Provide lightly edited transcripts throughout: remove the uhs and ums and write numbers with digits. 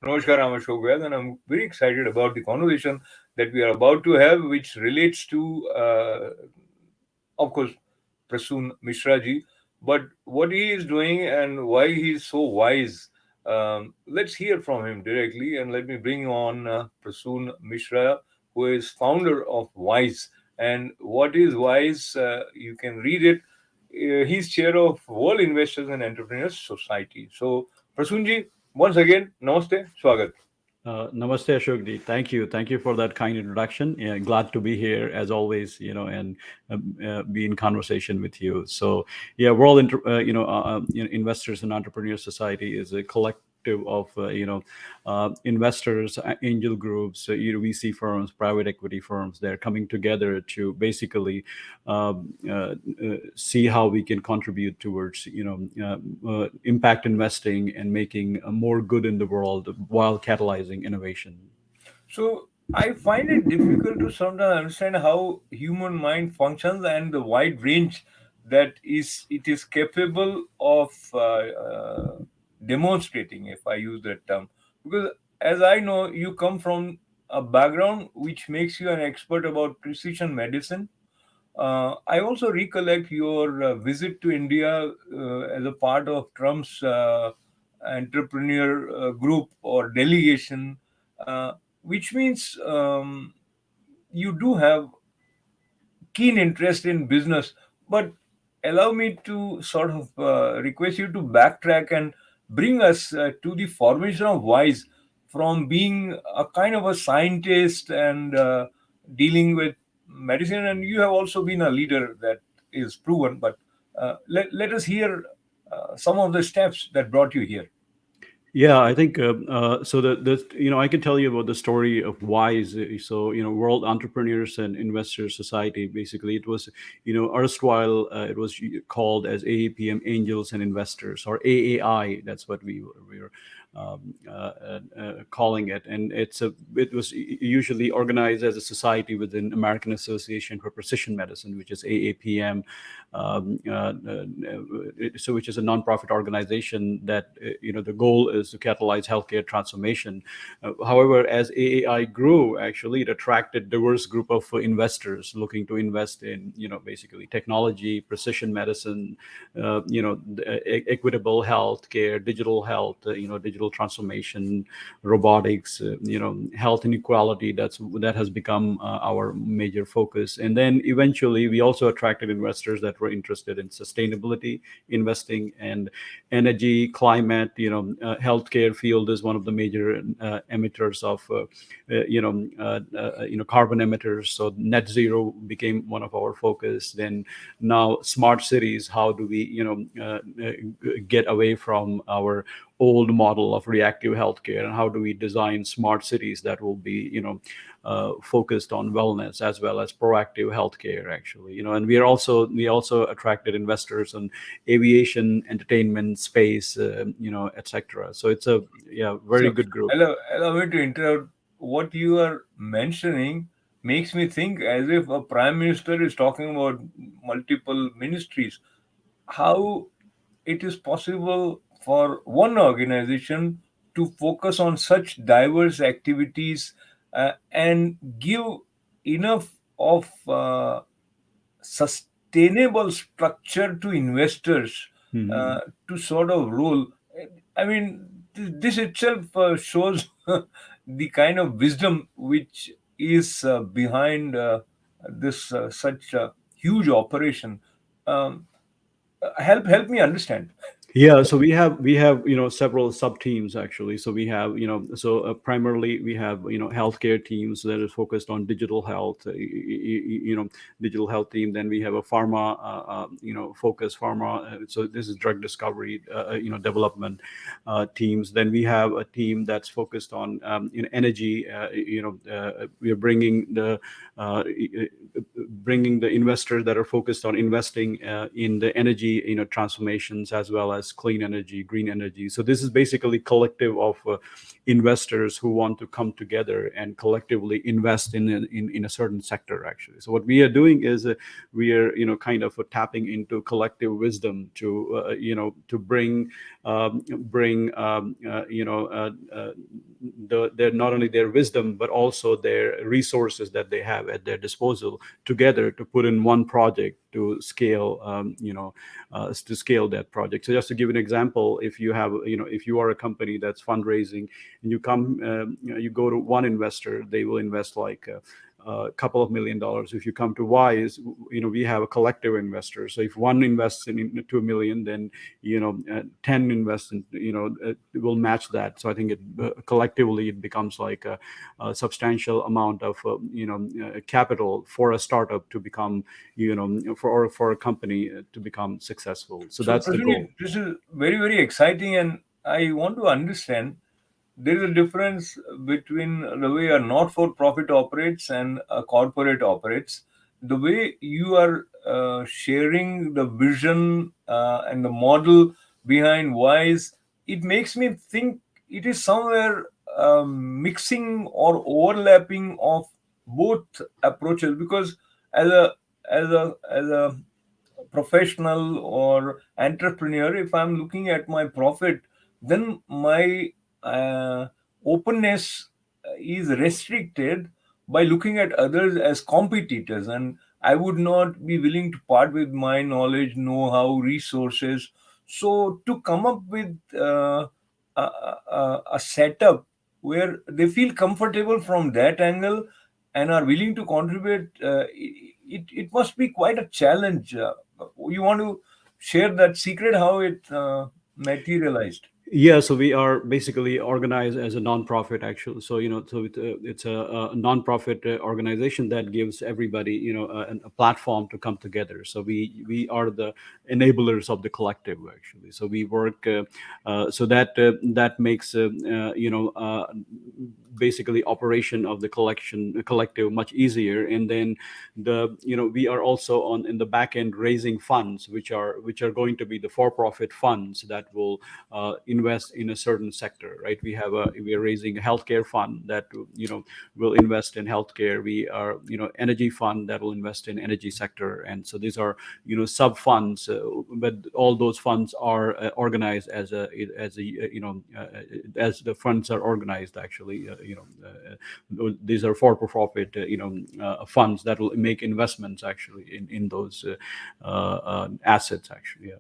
Namaskar, I'm Ashok Vyas, and I'm very excited about the conversation that we are about to have, which relates to, of course, Prasun Mishra ji, but what he is doing and why he is so wise. Let's hear from him directly, and let me bring on Prasun Mishra, who is founder of Wise. And what is Wise? You can read it. He's chair of World Investors and Entrepreneurs Society. So, Prasunji, once again, namaste, swagat. Namaste, Ashokji. Thank you for that kind introduction. Yeah, glad to be here as always, and be in conversation with you. So, yeah, Investors and Entrepreneur Society is a collective of investors, angel groups, VC firms, private equity firms. They're coming together to basically see how we can contribute towards impact investing and making more good in the world while catalyzing innovation. So I find it difficult to sometimes understand how human mind functions and the wide range that is it is capable of demonstrating, if I use that term. Because as I know, you come from a background which makes you an expert about precision medicine. I also recollect your visit to India as a part of Trump's entrepreneur group or delegation, uh, which means you do have keen interest in business. But allow me to sort of request you to backtrack and bring us to the formation of Wise from being a kind of a scientist and dealing with medicine. And you have also been a leader that is proven. But let us hear some of the steps that brought you here. Yeah, I think so. I can tell you about the story of WISE. So World Entrepreneurs and Investors Society. Basically, it was erstwhile it was called as AAPM, Angels and Investors, or AAI. That's what we were calling it, and it was usually organized as a society within American Association for Precision Medicine, which is AAPM. So which is a nonprofit organization that the goal is to catalyze healthcare transformation. However, as AAI grew, actually it attracted diverse group of investors looking to invest in basically technology, precision medicine, equitable healthcare, digital health, digital transformation, robotics, health inequality. That has become our major focus. And then eventually we also attracted investors that were interested in sustainability investing and energy, climate. Healthcare field is one of the major emitters of carbon emitters. So net zero became one of our focus. Then now smart cities. How do we get away from our old model of reactive healthcare, and how do we design smart cities that will be focused on wellness as well as proactive healthcare, actually. And we also attracted investors in aviation, entertainment, space, etc. So it's a very So good group. allow me to interrupt. What you are mentioning makes me think as if a prime minister is talking about multiple ministries. How it is possible for one organization to focus on such diverse activities and give enough of sustainable structure to investors Mhm. to sort of rule. I mean, this itself shows the kind of wisdom which is behind this such a huge operation. Um, help me understand. Yeah, so we have several sub teams, actually. So we have primarily we have healthcare teams that is focused on digital health, digital health team. Then we have a pharma, focus pharma. So this is drug discovery, development teams. Then we have a team that's focused on energy. We are uh, bringing the investors that are focused on investing in the energy transformations, as well as clean energy, green energy. So this is basically collective of investors who want to come together and collectively invest in a certain sector, actually. So what we are doing is we are kind of tapping into collective wisdom to bring their not only their wisdom but also their resources that they have at their disposal together to put in one project to scale, to scale that project. So just to give an example, if you have, if you are a company that's fundraising and you go to one investor, they will invest like a couple of $1 million. If you come to Wise, we have a collective investor. So if one invests in 2 million, then 10 invest in, will match that. So I think it collectively it becomes like a substantial amount of capital for a startup to become, for a company to become successful. So So, that's the Prasunji, goal. this is very, very exciting, and I want to understand there is a difference between the way a not-for-profit operates and a corporate operates. The way you are sharing the vision and the model behind Wise, it makes me think it is somewhere mixing or overlapping of both approaches. Because as a professional or entrepreneur, if I'm looking at my profit, then my openness is restricted by looking at others as competitors, and I would not be willing to part with my knowledge, know-how, resources. So to come up with a setup where they feel comfortable from that angle and are willing to contribute, it must be quite a challenge. You want to share that secret, how it materialized? Yeah, so we are basically organized as a nonprofit, actually. So it's a nonprofit organization that gives everybody a platform to come together. So we are the enablers of the collective, actually. So we work so that makes basically operation of the collective much easier. And then we are also on in the back end raising funds, which are going to be the for-profit funds that will invest in a certain sector, right? We are raising a healthcare fund that will invest in healthcare. We are energy fund that will invest in energy sector. And so these are sub funds, but all those funds are organized as the funds are organized, actually. These are for profit funds that will make investments, actually, in those assets, actually. Yeah.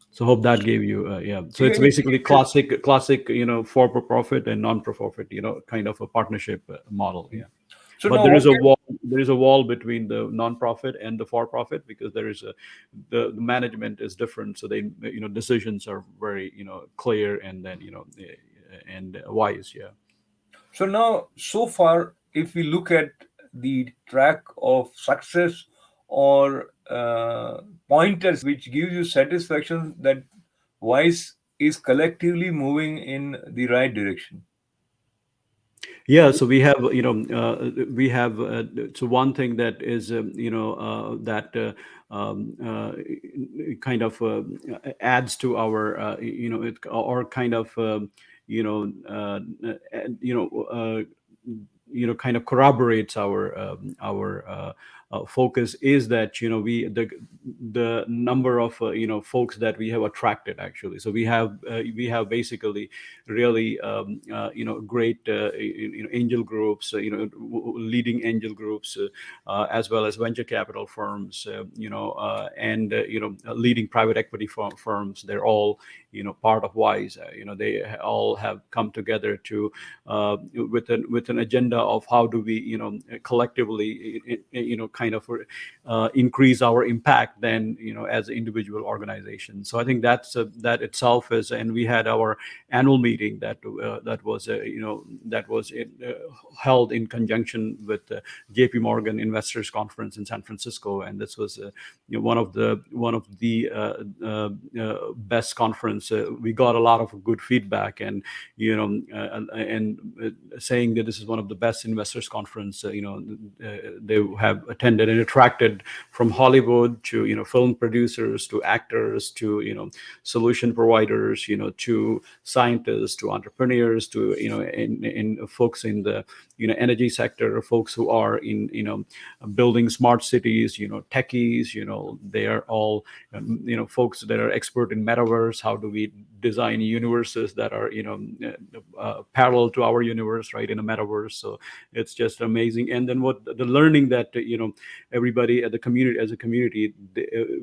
So hope that gave you, yeah. So Yeah, it's basically classic, for profit and non profit, kind of a partnership model. Yeah. so But now what we there is a wall between the non-profit and the for-profit, because there is the management is different. So they, decisions are very, clear, and then, and wise. Yeah. So now, so far, if we look at the track of success or pointers which give you satisfaction that Wise is collectively moving in the right direction. Yeah, so we have so one thing that is that kind of adds to our or kind of you know uh, kind of corroborates our focus, is that the number of folks that we have attracted, actually. So we have basically really great angel groups, leading angel groups, as well as venture capital firms, and leading private equity firms. They're all part of Wise. They all have come together to with an agenda of how do we collectively kind of increase our impact then as an individual organization. So I think that itself is. And we had our annual meeting that was held in conjunction with the JP Morgan Investors Conference in San Francisco. And this was one of the best conference. We got a lot of good feedback, and saying that this is one of the best investors conference they have attended, and attracted from Hollywood to film producers, to actors, to solution providers, to scientists, to entrepreneurs, to in folks in the energy sector, folks who are in building smart cities, techies. They are all folks that are expert in metaverse. How do we design universes that are parallel to our universe, right, in a metaverse. So it's just amazing. And then what the learning that everybody at the community, as a community,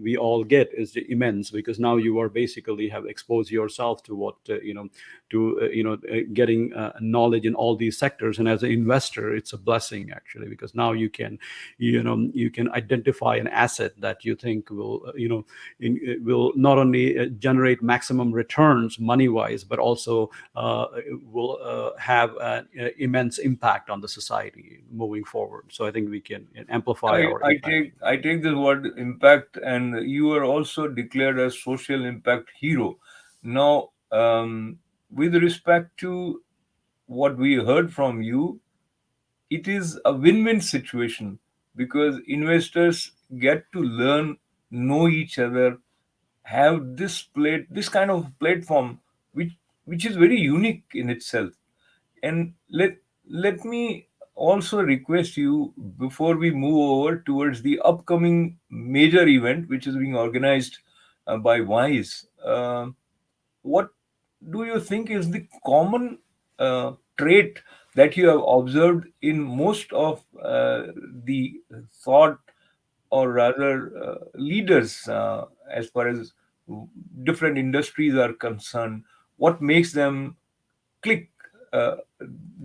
we all get is immense, because now you are basically have exposed yourself to what to getting knowledge in all these sectors. And as an investor, it's a blessing actually, because now you can identify an asset that you think will will not only generate maximum returns money wise, but also will have an immense impact on the society moving forward. So I think we can amplify I, our I impact. take I take this word impact, and you are also declared as social impact hero. Now, with respect to what we heard from you, it is a win-win situation because investors get to learn, know each other, have this kind of platform, which is very unique in itself. And let me also request you, before we move over towards the upcoming major event which is being organized by Wise, what do you think is the common trait that you have observed in most of the thought, or rather leaders, as far as different industries are concerned? What makes them click? uh,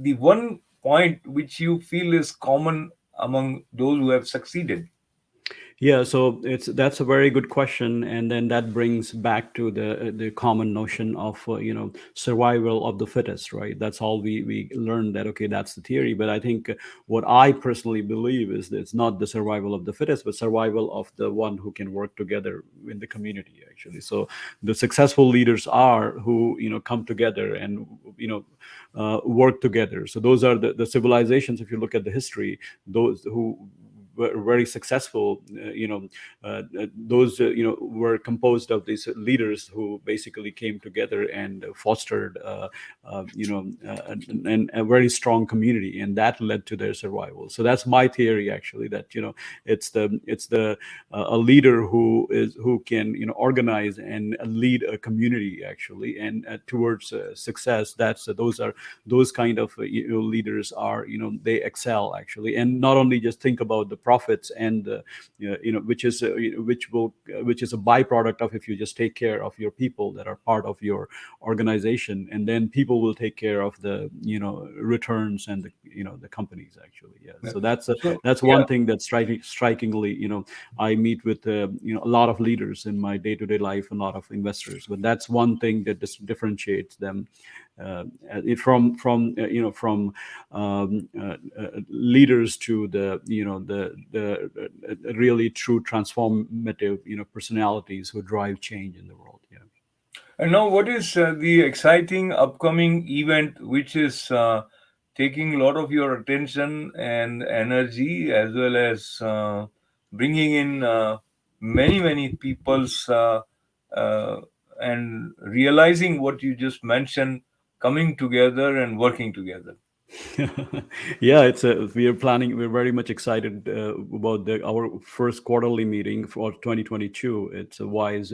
the one point which you feel is common among those who have succeeded. Yeah, so it's that's a very good question, and then that brings back to the common notion of survival of the fittest, right? That's all we learned, that okay, that's the theory. But I think what I personally believe is that it's not the survival of the fittest, but survival of the one who can work together in the community, actually. So the successful leaders are who come together and work together. So those are the civilizations. If you look at the history, those who were very successful, those were composed of these leaders who basically came together and fostered a very strong community, and that led to their survival. So that's my theory actually, that it's the a leader who can organize and lead a community actually, and towards success. Those kind of leaders are, they excel actually. And not only just think about the profits and which is which is a byproduct of, if you just take care of your people that are part of your organization, and then people will take care of the returns and the companies actually. Yeah, Yeah. so So that's yeah. one thing that strikingly, I meet with a lot of leaders in my day-to-day life, a lot of investors, but that's one thing that differentiates them from leaders to the really true transformative personalities who drive change in the world. Yeah. And now, what is the exciting upcoming event which is taking a lot of your attention and energy, as well as bringing in many people's uh, and realizing what you just mentioned, coming together and working together? Yeah, we are planning, we're very much excited about our first quarterly meeting for 2022. It's a Wise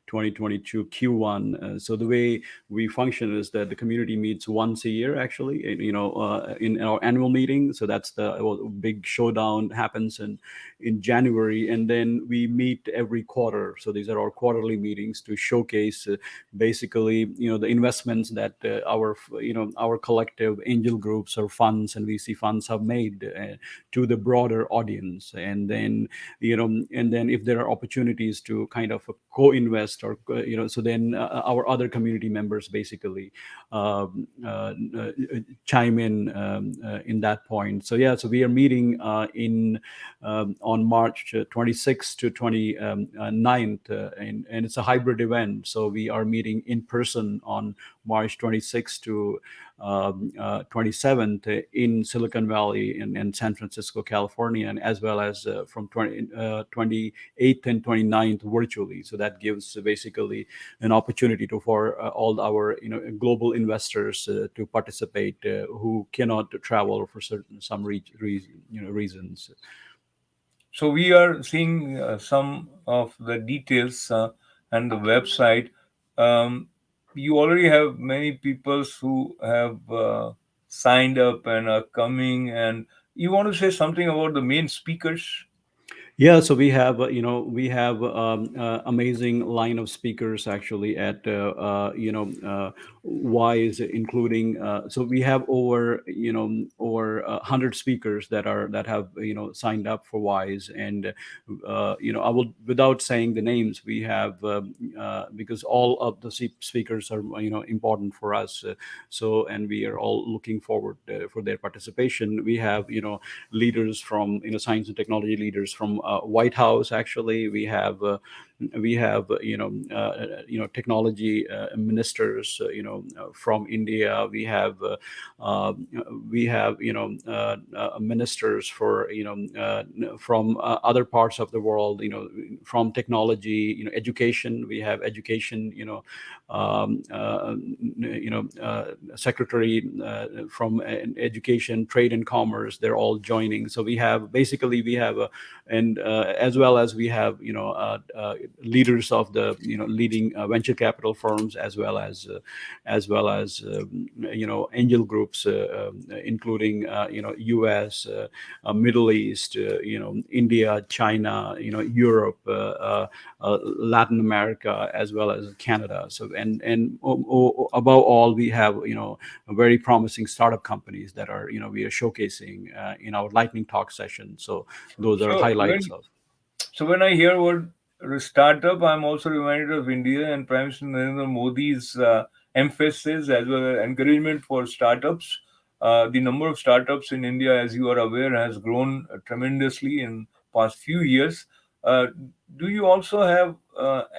2022 Q1. So the way we function is that the community meets once a year actually, in our annual meeting. So that's the big showdown happens in January, and then we meet every quarter. So these are our quarterly meetings to showcase basically the investments that our collective angel groups or funds and VC funds have made to the broader audience. And then if there are opportunities to kind of co-invest, or so then our other community members basically chime in that point. So yeah, so we are meeting in on March 26th to 29th, and it's a hybrid event. So we are meeting in person on March 26th to 27th in Silicon Valley in San Francisco, California, and as well as from 28th and 29th virtually. So that gives basically an opportunity for all our global investors to participate who cannot travel for certain some reasons. So we are seeing some of the details and the website. Um, you already have many people who have signed up and are coming. And you want to say something about the main speakers? Yeah, so we have we have amazing line of speakers actually at Wise, including so we have over over 100 speakers that have signed up for Wise. And I will, without saying the names, we have because all of the speakers are important for us. So, and we are all looking forward for their participation. We have leaders from science and technology leaders from White House. Actually, we have technology ministers from India. Uh, we have ministers for from other parts of the world. From technology, education. We have education. Secretary from education, trade and commerce. They're all joining. So we have basically we have and as well as we have leaders of the leading venture capital firms, as well as angel groups, including U.S., Middle East, India, China, Europe, Latin America, as well as Canada. So and above all, we have very promising startup companies that are we are showcasing in our lightning talk session. So those are So highlights when of. So when I hear word startup, I'm also reminded of India and Prime Minister Narendra Modi's emphasis as well as encouragement for startups. The number of startups in India, as you are aware, has grown tremendously in past few years. Uh, do you also have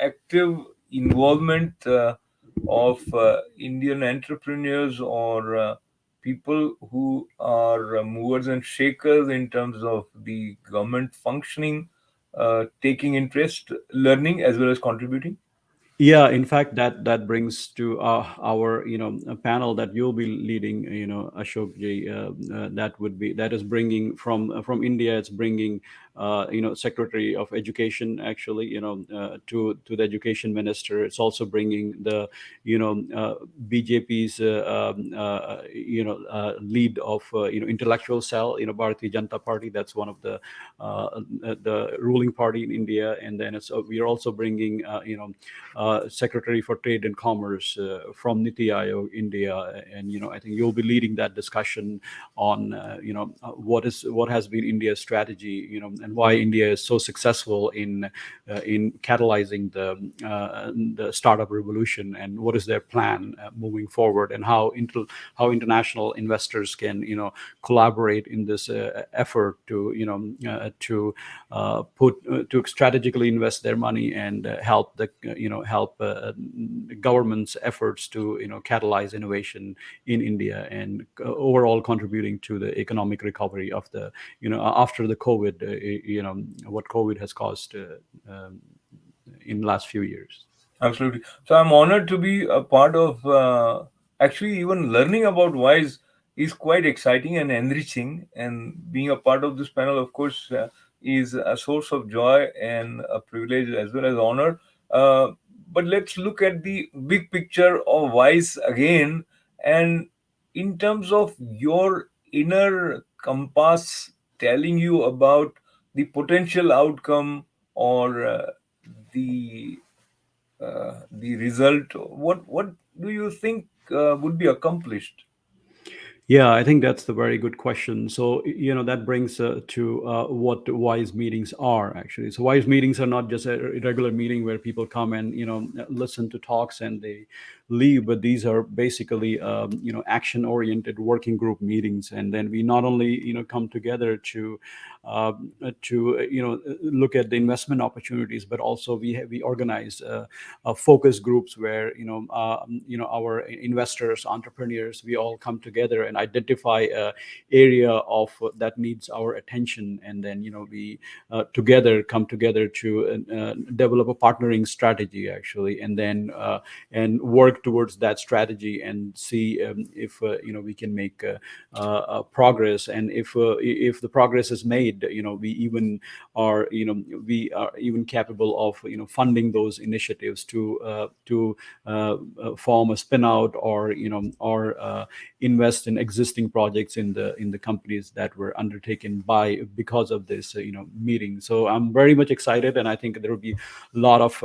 active involvement of Indian entrepreneurs or people who are movers and shakers in terms of the government functioning, taking interest, learning as well as contributing? Yeah, in fact, that brings to our a panel that you'll be leading, Ashok ji. That is bringing from India. It's bringing Secretary of Education, actually, to the Education Minister. It's also bringing the BJP's lead of intellectual cell, Bharatiya Janata Party. That's one of the ruling party in India. And then we are also bringing Secretary for Trade and Commerce from Niti Aayog, India. And I think you'll be leading that discussion on what has been India's strategy, and why India is so successful in catalyzing the startup revolution, and what is their plan moving forward, and how international investors can collaborate in this effort to put to strategically invest their money and help government's efforts to catalyze innovation in India, and overall contributing to the economic recovery of the after the COVID, what COVID has caused in last few years. Absolutely. So I'm honored to be a part of. Actually, even learning about Wise is quite exciting and enriching, and being a part of this panel, of course, is a source of joy and a privilege as well as honor. Uh, but let's look at the big picture of Wise again, and in terms of your inner compass telling you about the potential outcome or the result, what do you think would be accomplished? Yeah, I think that's the very good question. So, that brings to what wise meetings are actually. So, wise meetings are not just a regular meeting where people come and, listen to talks and they leave, but these are basically, action oriented working group meetings. And then we not only, come together to look at the investment opportunities, but also we organize focus groups where our investors, entrepreneurs, we all come together and identify a area of that needs our attention, and then we together come together to develop a partnering strategy actually, and then and work work towards that strategy and see if we can make progress. And if the progress is made, we even are we are even capable of funding those initiatives to form a spin out, or invest in existing projects in the companies that were undertaken by because of this meeting. So I'm very much excited, and I think there will be a lot of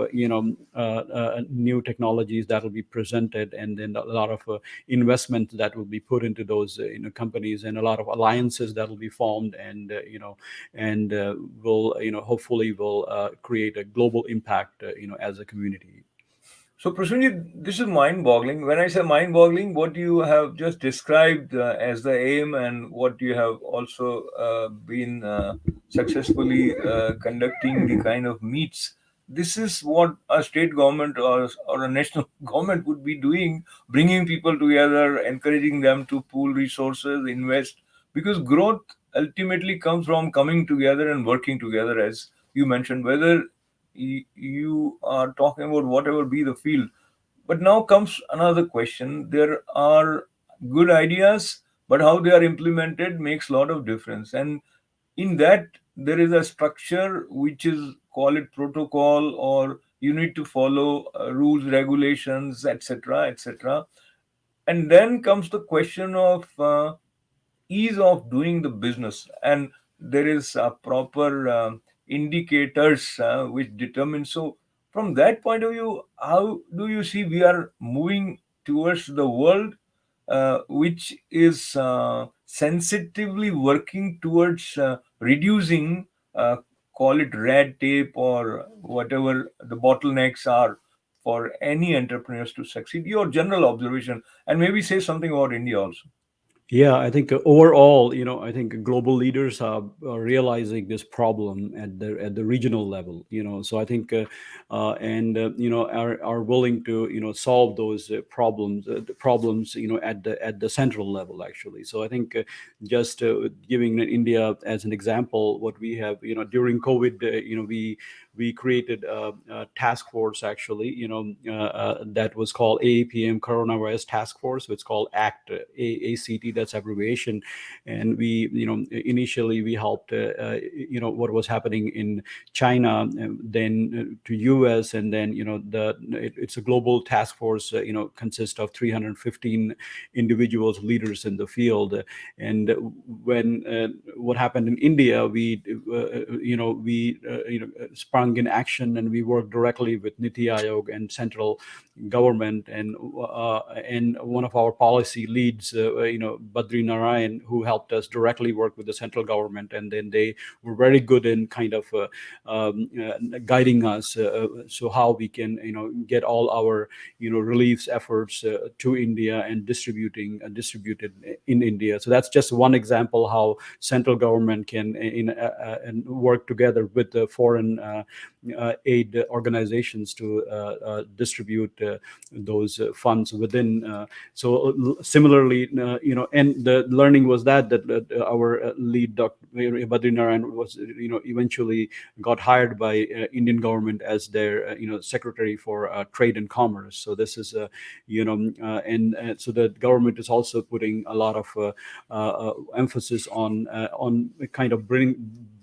new technologies that will be presented, and then a lot of investment that will be put into those companies, and a lot of alliances that will be formed, and and will hopefully will create a global impact as a community. So, Prasunjit, this is mind-boggling. When I say mind-boggling, what you have just described as the aim, and what you have also been successfully conducting the kind of meets, this is what a state government or a national government would be doing, bringing people together, encouraging them to pool resources, invest, because growth ultimately comes from coming together and working together, as you mentioned, whether you are talking about whatever be the field. But now comes another question. There are good ideas, but how they are implemented makes a lot of difference. And in that, there is a structure which is, call it protocol, or you need to follow rules, regulations, etc., etc. And then comes the question of ease of doing the business, and there is proper indicators which determine. So from that point of view, how do you see we are moving towards the world which is sensitively working towards reducing, call it red tape or whatever the bottlenecks are for any entrepreneurs to succeed? Your general observation, and maybe say something about India also. Yeah, I think overall, I think global leaders are realizing this problem at the regional level. So I think, and are willing to solve those problems at the central level actually. So I think just giving India as an example, what we have during COVID, we created a task force actually, that was called AAPM Coronavirus Task Force. So it's called ACT, AACT, that's abbreviation. And we, initially we helped, what was happening in China, then to US, and then, it's a global task force, consists of 315 individuals, leaders in the field. And when what happened in India, we sprung in action, and we worked directly with Niti Aayog and central government, and one of our policy leads, Badri Narayan, who helped us directly work with the central government, and then they were very good in kind of guiding us, so how we can get all our reliefs efforts to India and distributed in India. So that's just one example how central government can and work together with the foreign aid organizations to distribute those funds within. So similarly, and the learning was that our lead Dr. Badrinaran was, eventually got hired by Indian government as their, secretary for trade and commerce. So this is, and so the government is also putting a lot of emphasis on kind of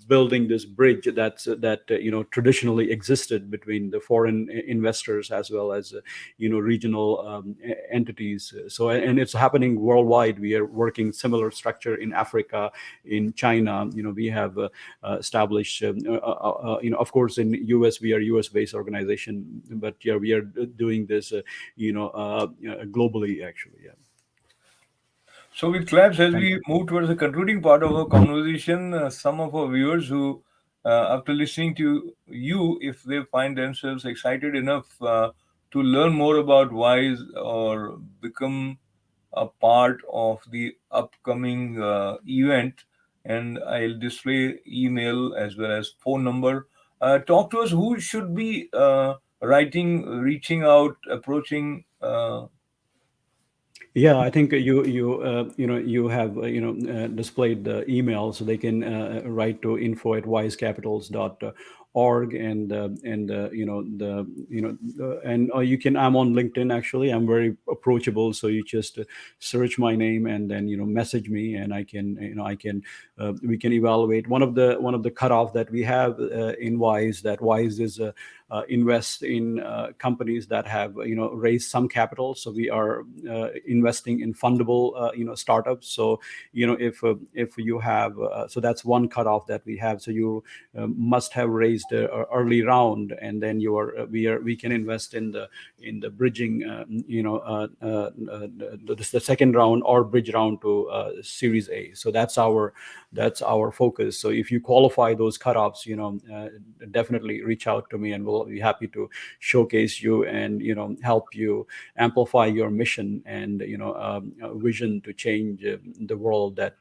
building this bridge that traditionally existed between the foreign investors as well as regional entities. So, and it's happening worldwide. We are working similar structure in Africa, in China. We have established, of course, in US we are US based organization, but yeah, we are doing this globally actually. Yeah. So, with claps, as Thank we you. move towards the concluding part of our conversation, some of our viewers who, after listening to you, if they find themselves excited enough to learn more about WISE or become a part of the upcoming event, and I'll display email as well as phone number. Talk to us. Who should be writing, reaching out, approaching? Yeah, I think you have displayed the email, so they can write to info@wisecapitals.org, org, and the and you can, I'm on LinkedIn actually. I'm very approachable, so you just search my name and then message me, and I can I can we can evaluate. One of the cutoff that we have in Wise, that Wise is invest in companies that have raised some capital. So we are investing in fundable startups. So if you have so that's one cutoff that we have. So you must have raised a early round, and then we can invest in the bridging the second round or bridge round to Series A. So that's our focus. So if you qualify those cutoffs, definitely reach out to me, and we'll be happy to showcase you and help you amplify your mission and vision to change the world that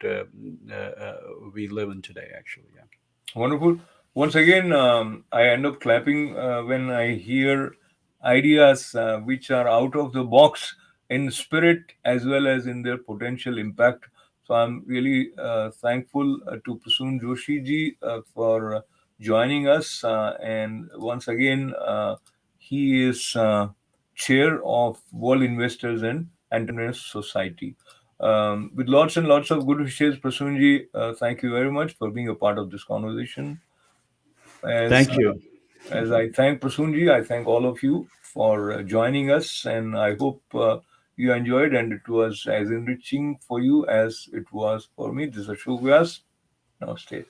we live in today. Actually, yeah. Wonderful. Once again, I end up clapping when I hear ideas which are out of the box in spirit as well as in their potential impact. So I'm really thankful to Prasun Joshi ji for joining us. And once again, he is chair of World Investors and Entrepreneurs Society. With lots and lots of good wishes, Prasunji, thank you very much for being a part of this conversation. As Thank you. as I thank Prasunji, I thank all of you for joining us, and I hope you enjoyed and it was as enriching for you as it was for me. This is Ashok Vyas. Namaste.